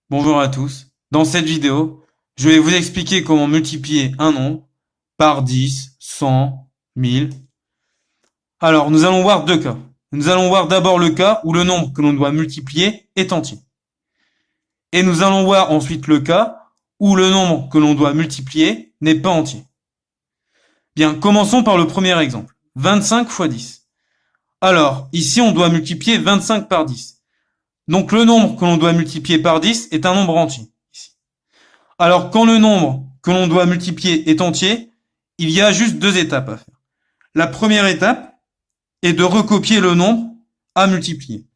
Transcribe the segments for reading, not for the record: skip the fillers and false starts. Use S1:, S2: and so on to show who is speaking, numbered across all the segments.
S1: Bonjour à tous. Dans cette vidéo, je vais vous expliquer comment multiplier un nombre par 10, 100, 1000. Alors, nous allons voir deux cas. Nous allons voir d'abord le cas où le nombre que l'on doit multiplier est entier. Et nous allons voir ensuite le cas où le nombre que l'on doit multiplier n'est pas entier. Bien, commençons par le premier exemple. 25 fois 10. Alors, ici, on doit multiplier 25 par 10. Donc, le nombre que l'on doit multiplier par 10 est un nombre entier. Alors, quand le nombre que l'on doit multiplier est entier, il y a juste deux étapes à faire. La première étape est de recopier le nombre à multiplier.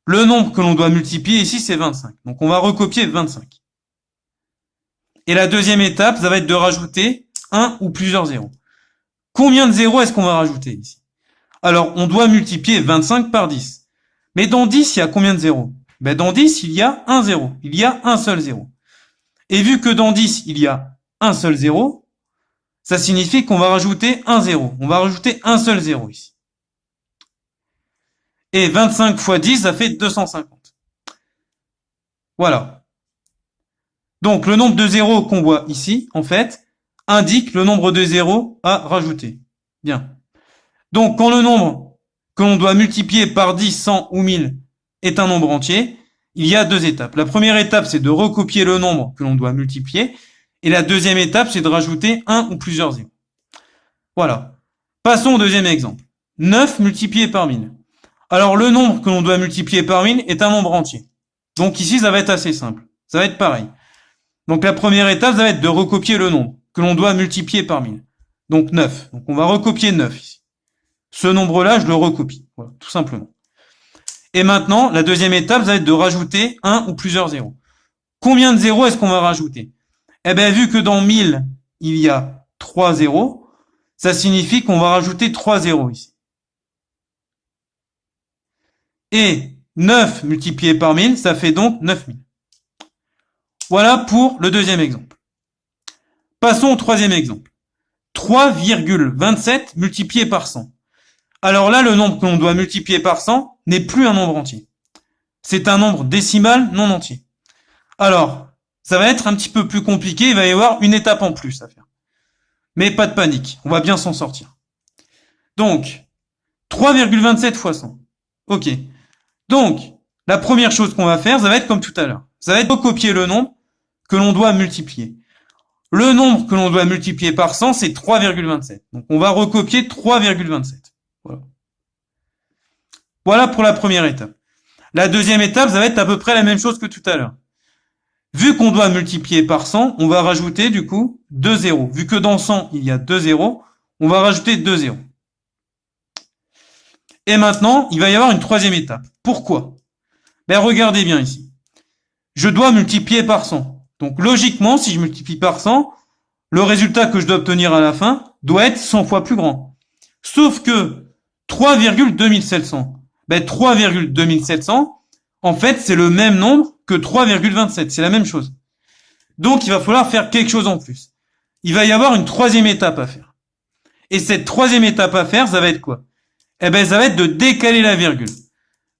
S1: Le nombre que l'on doit multiplier ici, c'est 25. Donc, on va recopier 25. Et la deuxième étape, ça va être de rajouter un ou plusieurs zéros. Combien de zéros est-ce qu'on va rajouter ici? Alors, on doit multiplier 25 par 10. Mais dans 10, il y a combien de zéros? Dans 10, il y a un zéro. Il y a un seul zéro. Et vu que dans 10, il y a un seul zéro, ça signifie qu'on va rajouter un zéro. On va rajouter un seul zéro ici. Et 25 fois 10, ça fait 250. Voilà. Donc, le nombre de zéros qu'on voit ici, en fait, indique le nombre de zéros à rajouter. Bien. Donc, quand le nombre que l'on doit multiplier par 10, 100 ou 1000 est un nombre entier, il y a deux étapes. La première étape, c'est de recopier le nombre que l'on doit multiplier. Et la deuxième étape, c'est de rajouter un ou plusieurs zéros. Voilà. Passons au deuxième exemple. 9 multiplié par 1000. Alors, le nombre que l'on doit multiplier par 1000 est un nombre entier. Donc ici, ça va être assez simple. Ça va être pareil. Donc la première étape, ça va être de recopier le nombre que l'on doit multiplier par 1000. Donc 9. Donc on va recopier 9 ici. Ce nombre-là, je le recopie. Voilà, tout simplement. Et maintenant, la deuxième étape, ça va être de rajouter un ou plusieurs zéros. Combien de zéros est-ce qu'on va rajouter? Eh bien, vu que dans 1000, il y a 3 zéros, ça signifie qu'on va rajouter 3 zéros ici. Et 9 multiplié par 1000, ça fait donc 9000. Voilà pour le deuxième exemple. Passons au troisième exemple. 3,27 multiplié par 100. Alors là, le nombre que l'on doit multiplier par 100 n'est plus un nombre entier. C'est un nombre décimal non entier. Alors, ça va être un petit peu plus compliqué, il va y avoir une étape en plus à faire. Mais pas de panique, on va bien s'en sortir. Donc, 3,27 fois 100. Ok. Donc, la première chose qu'on va faire, ça va être comme tout à l'heure. Ça va être de recopier le nombre que l'on doit multiplier. Le nombre que l'on doit multiplier par 100, c'est 3,27. Donc, on va recopier 3,27. Voilà. Voilà pour la première étape. La deuxième étape, ça va être à peu près la même chose que tout à l'heure. Vu qu'on doit multiplier par 100, on va rajouter du coup 2 zéros. Vu que dans 100, il y a 2 zéros, on va rajouter 2 zéros. Et maintenant, il va y avoir une troisième étape. Pourquoi? Regardez bien ici. Je dois multiplier par 100. Donc logiquement, si je multiplie par 100, le résultat que je dois obtenir à la fin doit être 100 fois plus grand. Sauf que 3,2700. 3,2700, en fait, c'est le même nombre que 3,27. C'est la même chose. Donc, il va falloir faire quelque chose en plus. Il va y avoir une troisième étape à faire. Et cette troisième étape à faire, ça va être quoi? Ça va être de décaler la virgule.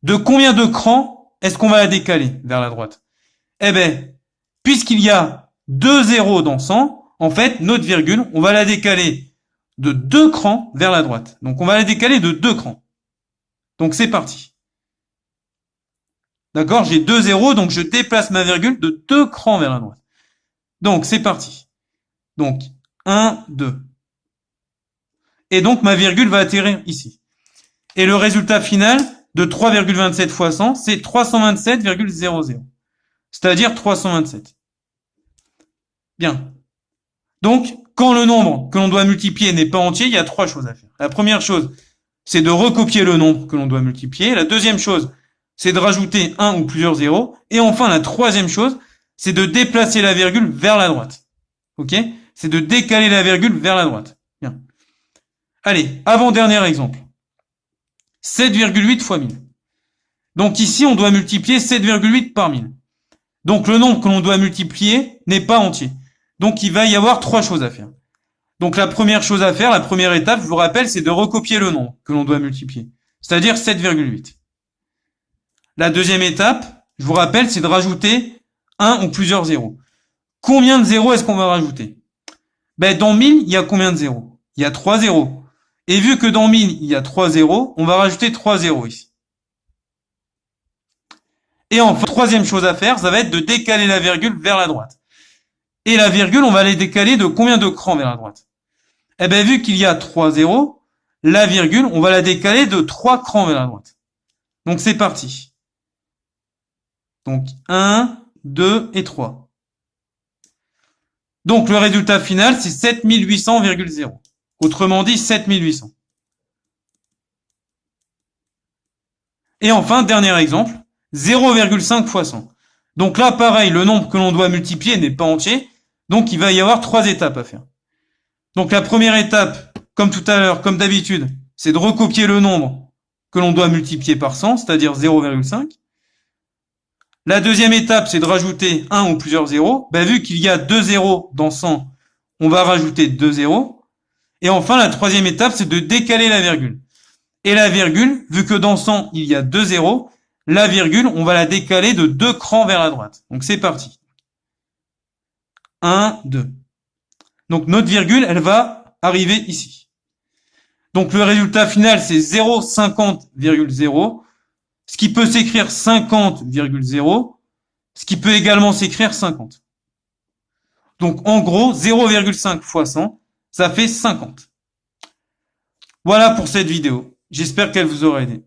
S1: De combien de crans est-ce qu'on va la décaler vers la droite? Puisqu'il y a 2 zéros dans 100, en fait, notre virgule, on va la décaler de 2 crans vers la droite. Donc, on va la décaler de 2 crans. Donc, c'est parti. D'accord? J'ai 2 zéros, donc je déplace ma virgule de 2 crans vers la droite. Donc, c'est parti. Donc, 1, 2. Et donc, ma virgule va atterrir ici. Et le résultat final de 3,27 fois 100, c'est 327,00. C'est-à-dire 327. Bien. Donc, quand le nombre que l'on doit multiplier n'est pas entier, il y a trois choses à faire. La première chose, c'est de recopier le nombre que l'on doit multiplier. La deuxième chose, c'est de rajouter un ou plusieurs zéros. Et enfin, la troisième chose, c'est de déplacer la virgule vers la droite. Ok? C'est de décaler la virgule vers la droite. Bien. Allez, avant-dernier exemple. 7,8 fois 1000. Donc ici, on doit multiplier 7,8 par 1000. Donc le nombre que l'on doit multiplier n'est pas entier. Donc il va y avoir trois choses à faire. Donc la première chose à faire, la première étape, je vous rappelle, c'est de recopier le nombre que l'on doit multiplier. C'est-à-dire 7,8. La deuxième étape, je vous rappelle, c'est de rajouter un ou plusieurs zéros. Combien de zéros est-ce qu'on va rajouter? Ben, dans 1000, il y a combien de zéros? Il y a 3 zéros. Et vu que dans 1000, il y a 3 zéros, on va rajouter 3 zéros ici. Et enfin, troisième chose à faire, ça va être de décaler la virgule vers la droite. Et la virgule, on va les décaler de combien de crans vers la droite? Eh bien, vu qu'il y a 3 zéros, la virgule, on va la décaler de 3 crans vers la droite. Donc, c'est parti. Donc, 1, 2 et 3. Donc, le résultat final, c'est 7800,0. Autrement dit, 7800. Et enfin, dernier exemple, 0,5 fois 100. Donc là, pareil, le nombre que l'on doit multiplier n'est pas entier, donc il va y avoir 3 étapes à faire. Donc la première étape, comme tout à l'heure, comme d'habitude, c'est de recopier le nombre que l'on doit multiplier par 100, c'est-à-dire 0,5. La deuxième étape, c'est de rajouter un ou plusieurs zéros. Ben, vu qu'il y a 2 zéros dans 100, on va rajouter 2 zéros. Et enfin, la troisième étape, c'est de décaler la virgule. Et la virgule, vu que dans 100, il y a 2 zéros, la virgule, on va la décaler de 2 crans vers la droite. Donc c'est parti. 1, 2. Donc notre virgule, elle va arriver ici. Donc le résultat final, c'est 0,50,0, ce qui peut s'écrire 50,0, ce qui peut également s'écrire 50. Donc en gros, 0,5 fois 100, ça fait 50. Voilà pour cette vidéo. J'espère qu'elle vous aura aidé.